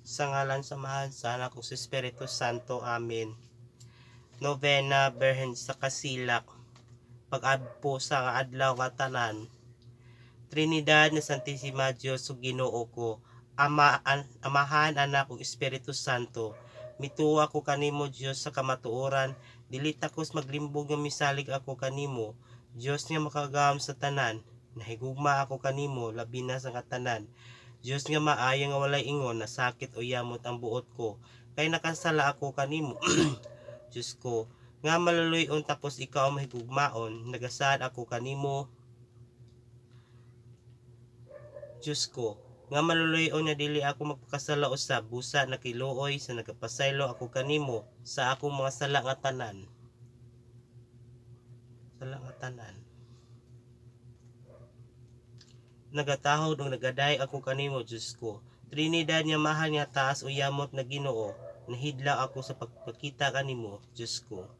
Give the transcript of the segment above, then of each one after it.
Sa ngalan samahan sa anak kong si Espiritu Santo. Amen. Novena Birhen sa Kasilak. Pag-adpo sa adlaw nga tanan. Trinidad na Santissima Dios ug Ginoo ko, Amahan, Anak ug Espiritu Santo. Mituwa ko kanimo Dios sa kamatuoran, dili takos maglimbog nga misalig ako kanimo. Dios nga makagahom sa tanan, nahigugma ako kanimo labi na sa katanan. Dios nga maayo nga walay ingon, nasakit o yamot ang buot ko, kay nakasala ako kanimo. Dios ko, nga maluluyon tapos ikaw mahigugmaon, nagasad ako kanimo. Diyos ko, nga maluluyon nga dili ako magpakasala usab, busa na kiluoy sa nagapasaylo ako kanimo sa akong mga sala nga tanan. Nagatahod ug nagaday ako kanimo Diyos ko. Trinidad nga mahal nga taas o yamot na Ginoo, nahidlaw ako sa pagpakita kanimo Diyos ko.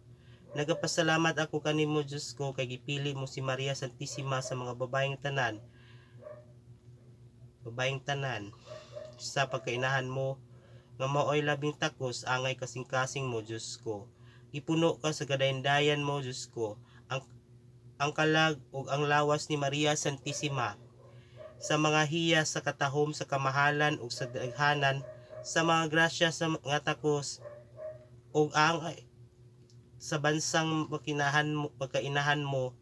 Nagapasalamat ako kanimo Diyos ko kay gipili mo si Maria Santissima sa mga babaeng tanan sa pagkainahan mo, nga maoy labing takos angay kasing-kasing mo Diyos ko. Ipuno ka sa kadayndayan mo Diyos ko, ang kalag ug ang lawas ni Maria Santissima, sa mga hiya sa katahom sa kamahalan ug sa daghanan, sa mga grasya sa nga takos, ug ang sa bansang pagkainahan mo,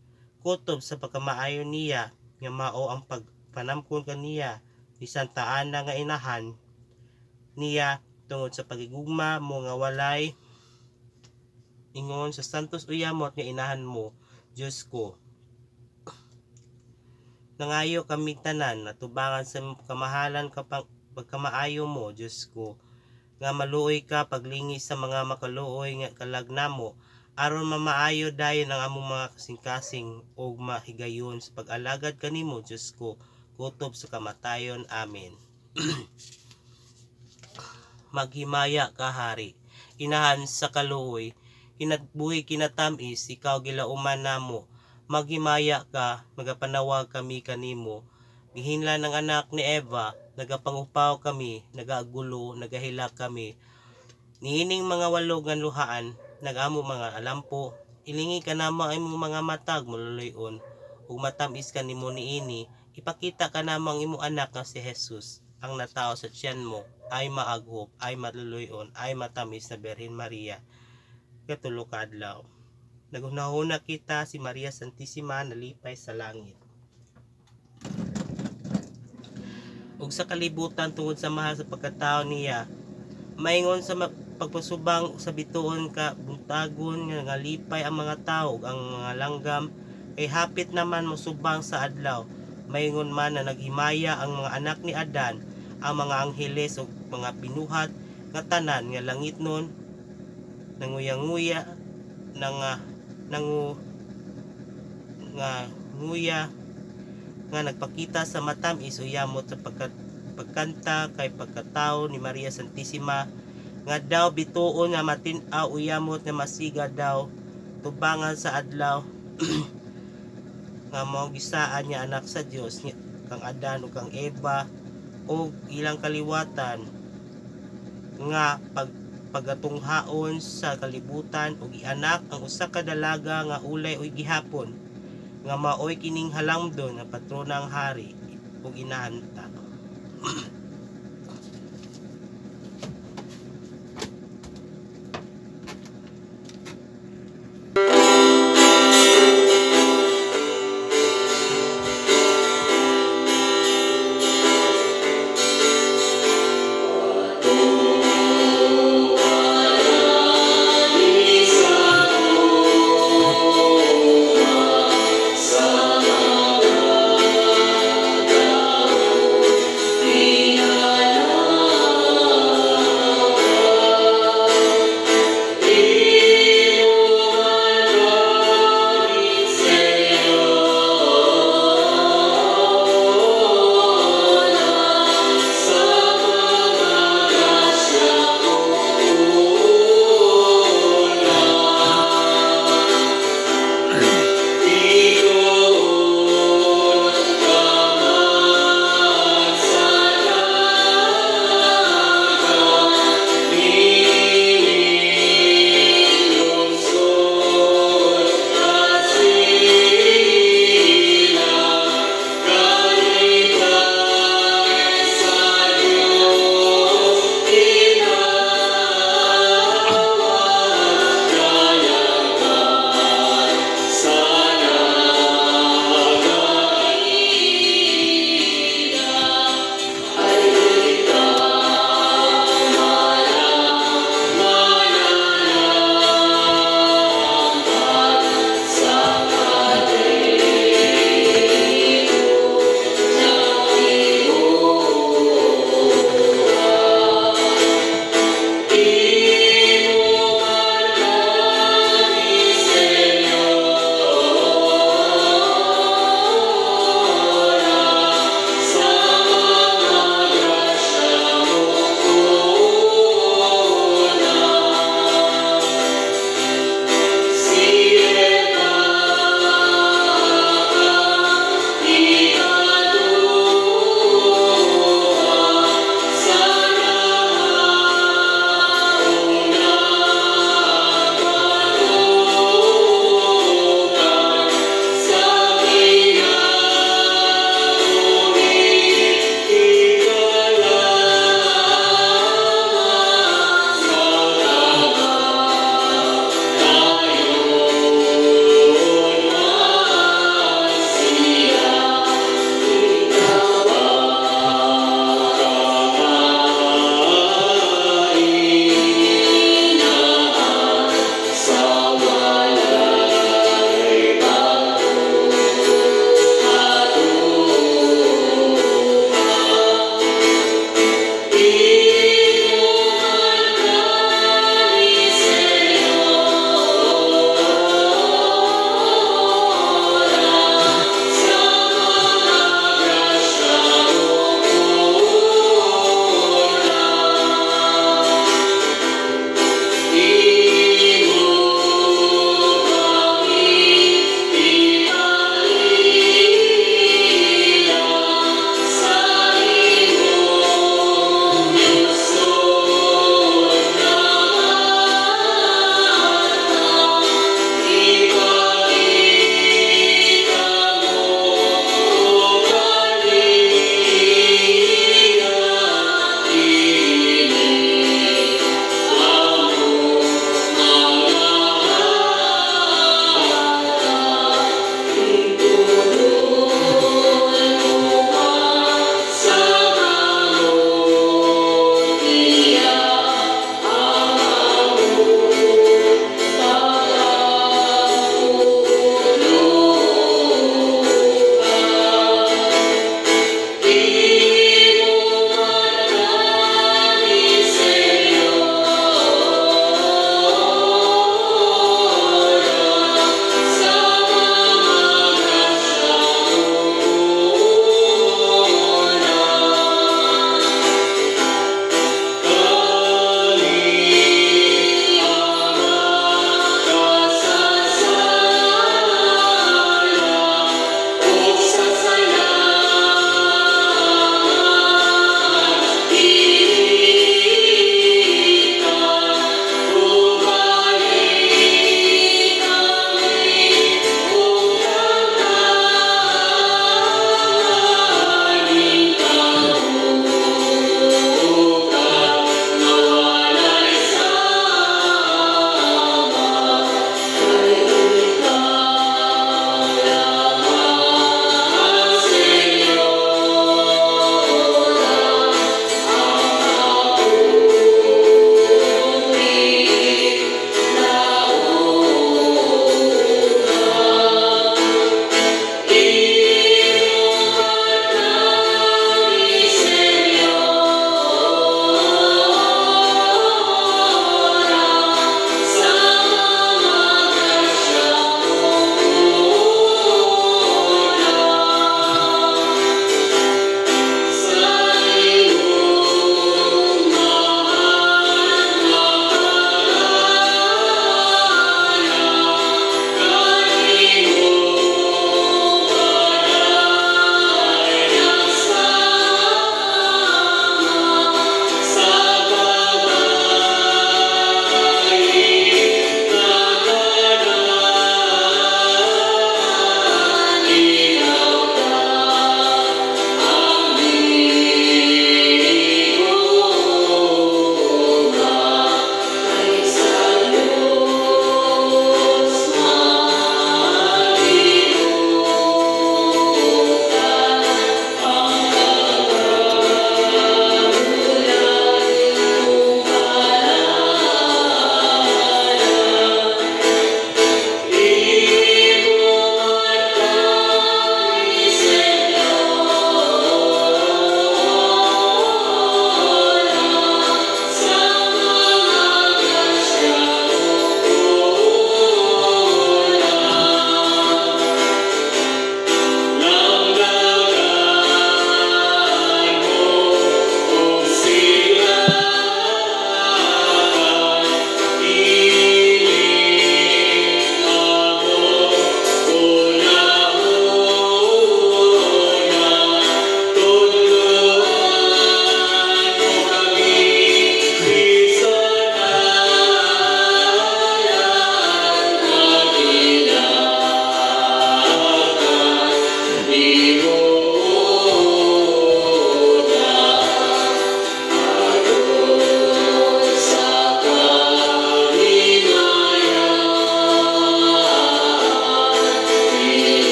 kutob sa pagkamaayo niya, nga mao ang pagpanamkon kaniya, ni Santa Ana nga inahan niya, tungod sa pagigugma mo nga walay ingon sa santos uyamot nga inahan mo, Diyos ko. Nangayo kami tanan, natubangan sa kamahalan pagkamaayo mo, Diyos ko, nga maluoy ka paglingi sa mga makaluoy nga kalagnamo, aron mamaayo dayon ang among mga kasing-kasing o mahigayon sa pag-alagad kanimo, Diyos ko, kutob sa kamatayon. Amen. Maghimaya ka, Hari, inahan sa kaluoy, kinatbuhi kinatamis, ikaw gilauman namo. Maghimaya ka, magapanawag kami kanimo. Gihinla ng anak ni Eva, nagapangupaw kami, nagaagulo, nagahilak kami. Niining mga walog nga luhaan, nagamo mga alampo, ilingi ka namo ay mga matag mululuyon, ug matamis kanimo niini, ipakita ka namang imo anak nga si Jesus, ang natao sa tiyan mo, ay maaghop, ay maluluyon, ay matamis na Birhen Maria. Katulo ka adlaw. Naghunahuna kita si Maria Santissima nalipay sa langit. Ug sa kalibutan tungod sa mahal sa pagkatao niya, maingon sa pagpasubang sa bituon ka buntagon nga lipay ang mga tao ug ang mga langgam, kay hapit naman mosubang sa adlaw. Maingon man na naghimaya ang mga anak ni Adan, ang mga angheles ug mga binuhat nga tanan nga langit nun, nanguya-nguya nguya nga nagpakita sa matamis o yamot sa pagkanta kay pagkatao ni Maria Santissima, nga daw bituon nga matin-aw o yamot nga masiga daw tubangan sa adlaw nga mao gisaan niya anak sa Dios kang Adan ug kang Eva ug ilang kaliwatan, nga pagatunghaon sa kalibutan ug ianak ang usa ka dalaga nga ulay ug gihapon, nga maoy kining halangdon nga patrona ang hari ug inahanta.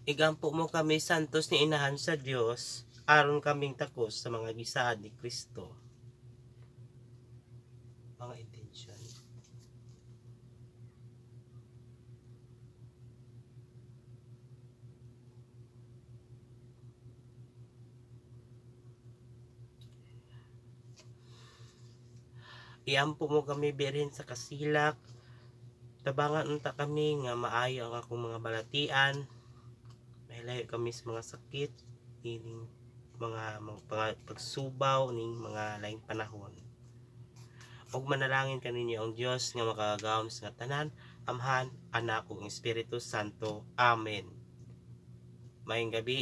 Igampo mo kami santos ni inahan sa Dios, aron kaming takos sa mga gisaad ni Kristo. Mga intensyon. Iampo mo kami birin sa kasilak, tabangan unta kami nga maayo ang akong mga balatian, mahilayo kami sa mga sakit, ining mga pagsubaw ning mga laing panahon. Og manalangin kaninyo ang Dios nga makagahom sa tanan, Amhan, Anak ug Espiritu Santo. Amen. Maayong gabi.